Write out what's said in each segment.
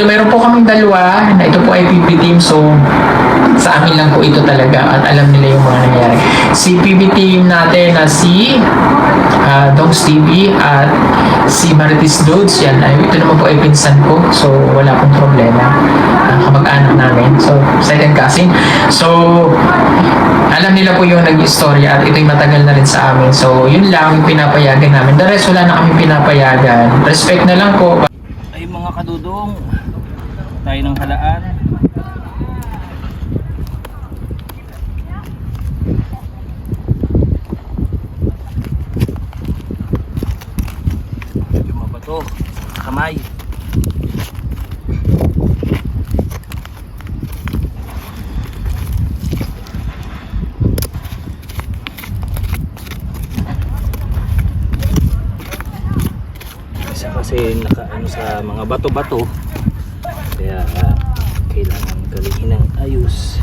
Although meron po kaming dalawa na ito po ay PB team, so sa amin lang po ito talaga at alam nila yung mga nangyayari. Si PB team natin na si Dongs TV at si Marites Dodes, yan, ito naman po ay pinsan ko, so wala pong problema. Kamag-anak namin, so second cousin. So alam nila po yung nag-istorya at ito'y matagal na rin sa amin. So yun lang yung pinapayagan namin. The rest wala na kami pinapayagan. Respect na lang po. Ay mga kadudong, tayo ng halaan. Yung mga bato, kamay. Kasi nakaano sa mga bato-bato, kaya kailangan galihin ng ayos.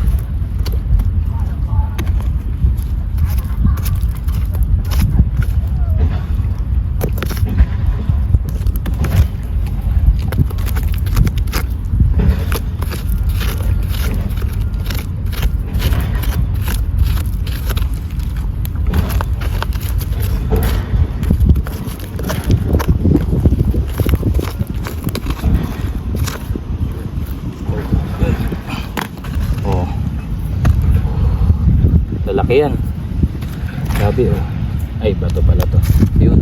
Lalaki yan. Grabe oh. Ay, bato pala to. Yun.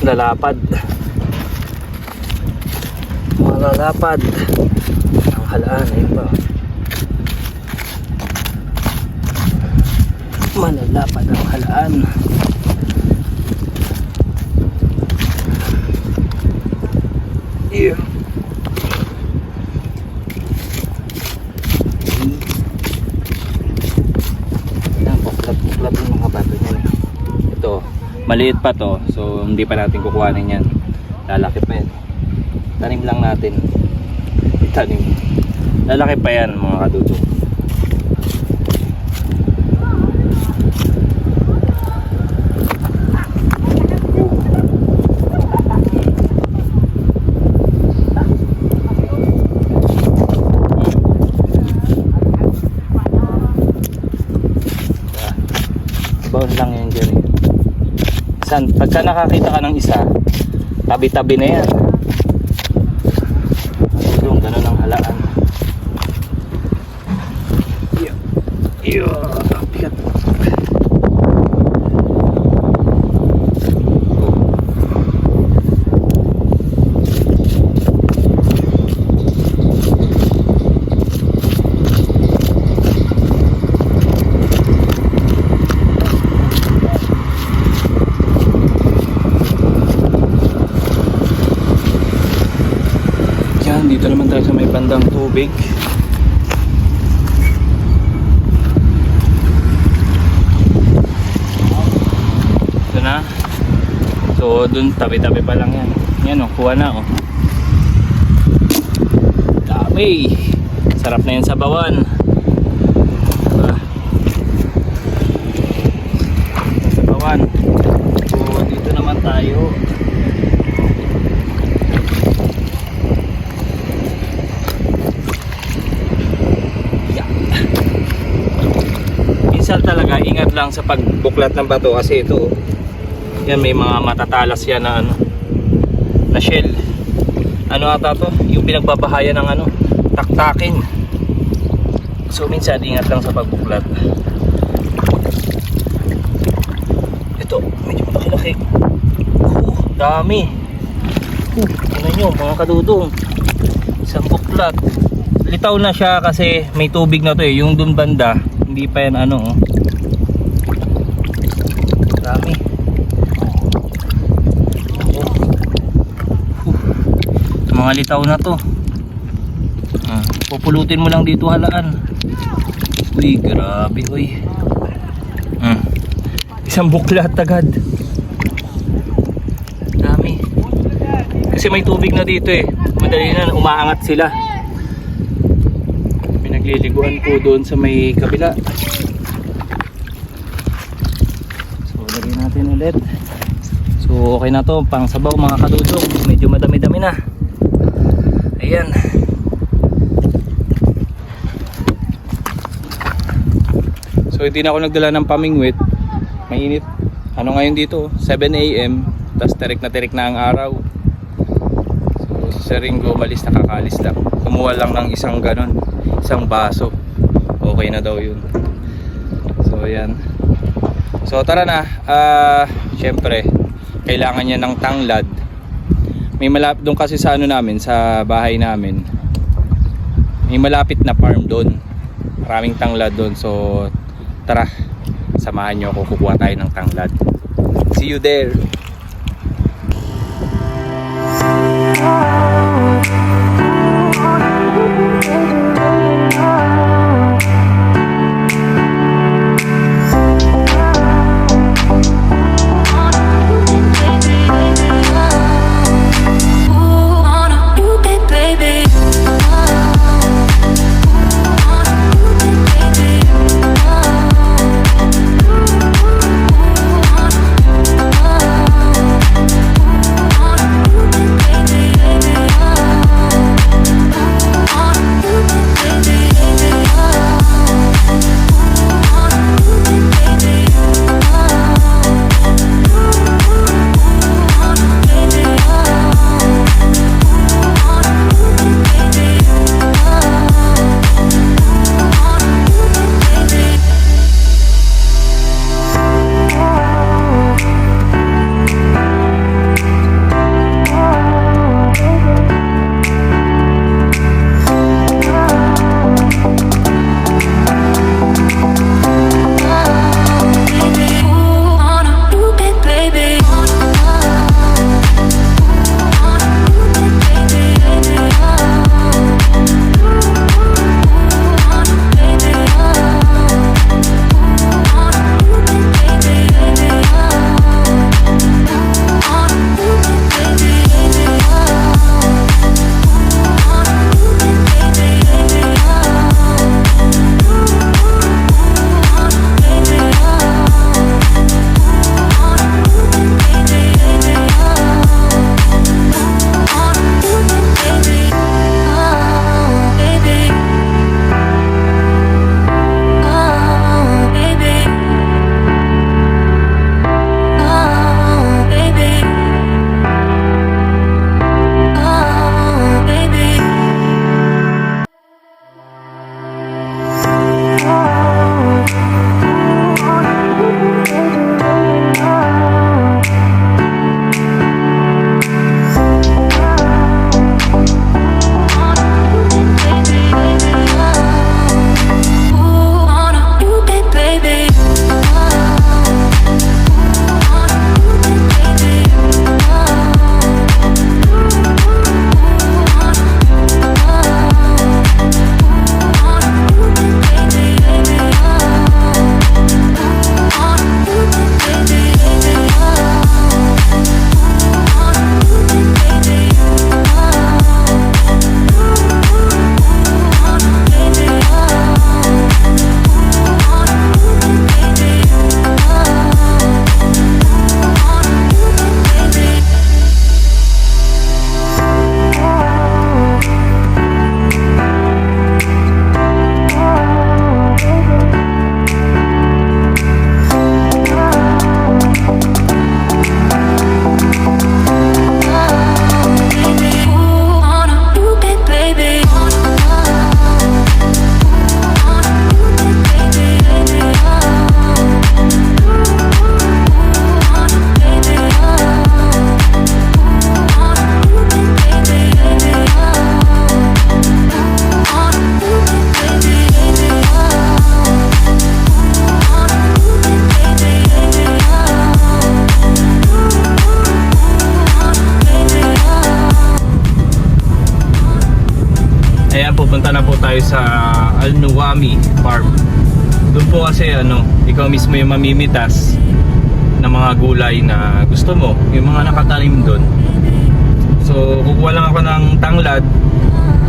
Lalapad. Malalapad. Ang halaan. Ayun pa. Malalapad ang halaan. Yeah. Maliit pa to, so hindi pa natin kukuhanin yan. Lalaki pa yan. Tanim lang natin. Tanim. Lalaki pa yan mga kadudo. Baon lang yan dyan eh. Pagka nakakita ka ng isa, tabi-tabi na yan. Yung gano'n ang halaan. Bigat. Dito naman tayo sa may bandang tubig. Ito na. So dun tabi-tabi pa lang yan. Yan o, kuha na o. Dami. Sarap na yan sa bawan. Sa bawan. So dito naman tayo. Talaga ingat lang sa pagbuklat ng bato kasi ito yan may mga matatalas yan na na shell, ata to yung pinagbabahayan ng taktakin, so minsan ingat lang sa pagbuklat. Ito medyo malaki-laki, dami. Tingnan nyo mga kadudong, isang buklat. Litaw na siya kasi may tubig na to eh, yung dun banda hindi pa yan dami. Mga litaw na to. Pupulutin mo lang dito halaan. Uy, grabe uy. Isang buklat agad. Dami. Kasi may tubig na dito eh. Madali na umaangat sila. Pinagliliguan ko doon sa may kabila. So lagyan natin ulit. So So okay na to, pang sabaw mga kadudong. Medyo madami-dami na. Ayan. So hindi na ako nagdala ng pamingwit. Mainit. Ano ngayon dito? 7 AM. Tapos tirik na ang araw. So si Sir Ringo umalis, nakakalis lang. Kumuha lang ng isang ganon, isang baso. Okay na daw yun. So ayan. So tara na. Syempre kailangan niya ng tanglad. May malapit doon kasi sa ano namin, sa bahay namin. May malapit na farm doon. Maraming tanglad doon. So tara, samahan niyo ako, kukuha tayo ng tanglad. See you there. pupunta na po tayo sa Al Nuwami Farm. Doon po kasi ikaw mismo yung mamimitas ng mga gulay na gusto mo, yung mga nakatanim doon. So kukuha lang ako ng tanglad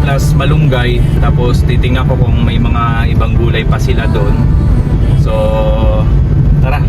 plus malunggay, tapos titingnan ko kung may mga ibang gulay pa sila doon. So tara.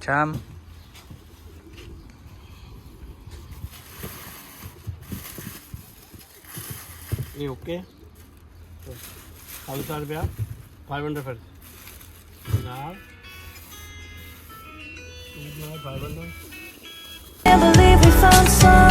Sham. ये ओके तो 500 रुपया 500 फिर now 500 Can't believe we found some